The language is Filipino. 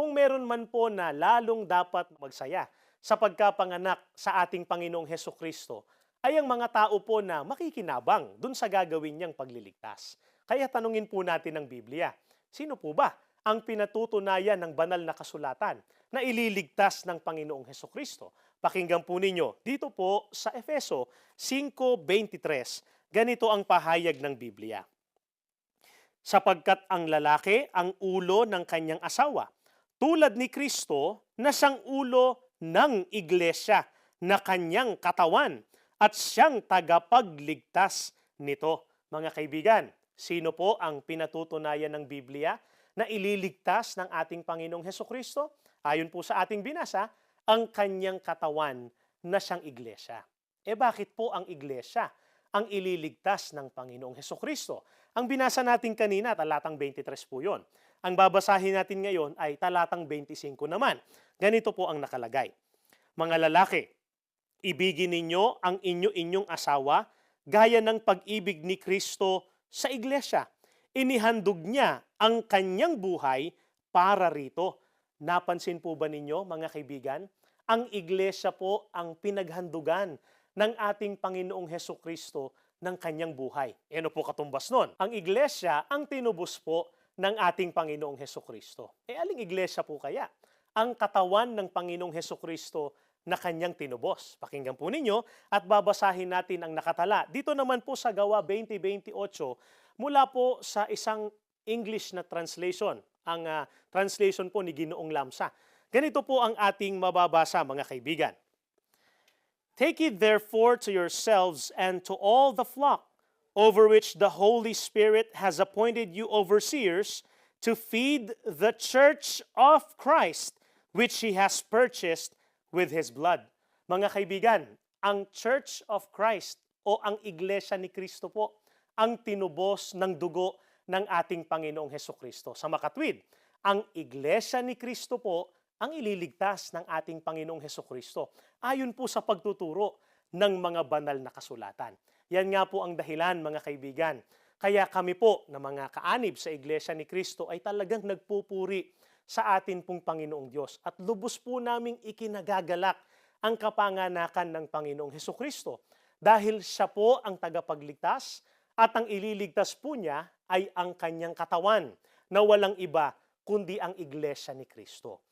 Kung meron man po na lalong dapat magsaya sa pagkapanganak sa ating Panginoong Hesukristo, ay ang mga tao po na makikinabang dun sa gagawin niyang pagliligtas. Kaya tanungin po natin ng Biblia, sino po ba ang pinatutunayan ng banal na kasulatan na ililigtas ng Panginoong Hesukristo? Pakinggan po ninyo dito po sa Efeso 5:23. Ganito ang pahayag ng Biblia. Sapagkat ang lalaki ang ulo ng kanyang asawa, tulad ni Kristo na siyang ulo ng iglesia na kanyang katawan at siyang tagapagligtas nito. Mga kaibigan, sino po ang pinatutunayan ng Biblia na ililigtas ng ating Panginoong Hesukristo? Ayon po sa ating binasa, ang kanyang katawan na siyang iglesia. Bakit po ang iglesia ang ililigtas ng Panginoong Hesukristo? Ang binasa natin kanina, talatang 23 po yun. Ang babasahin natin ngayon ay talatang 25 naman. Ganito po ang nakalagay. Mga lalaki, ibigin ninyo ang inyong asawa gaya ng pag-ibig ni Kristo sa iglesia. Inihandog niya ang kanyang buhay para rito. Napansin po ba ninyo, mga kaibigan? Ang iglesia po ang pinaghandugan ng ating Panginoong Hesukristo ng kanyang buhay. Ano po katumbas nun? Ang iglesia ang tinubos po ng ating Panginoong Hesukristo. Aling iglesia po kaya? Ang katawan ng Panginoong Hesukristo na kanyang tinubos. Pakinggan po ninyo at babasahin natin ang nakatala. Dito naman po sa Gawa 20:28 mula po sa isang English na translation. Ang translation po ni Ginoong Lamsa. Ganito po ang ating mababasa, mga kaibigan. Take it therefore to yourselves and to all the flock, over which the Holy Spirit has appointed you overseers, to feed the church of Christ, which He has purchased with His blood. Mga kaibigan, ang Church of Christ o ang Iglesia ni Kristo po, ang tinubos ng dugo ng ating Panginoong Hesukristo. Sa makatwid, ang Iglesia ni Kristo po ang ililigtas ng ating Panginoong Hesukristo ayon po sa pagtuturo ng mga banal na kasulatan. Yan nga po ang dahilan, mga kaibigan. Kaya kami po na mga kaanib sa Iglesia ni Kristo ay talagang nagpupuri sa atin pong Panginoong Diyos at lubos po naming ikinagagalak ang kapanganakan ng Panginoong Hesukristo dahil siya po ang tagapagligtas at ang ililigtas po niya ay ang kanyang katawan na walang iba kundi ang Iglesia ni Kristo.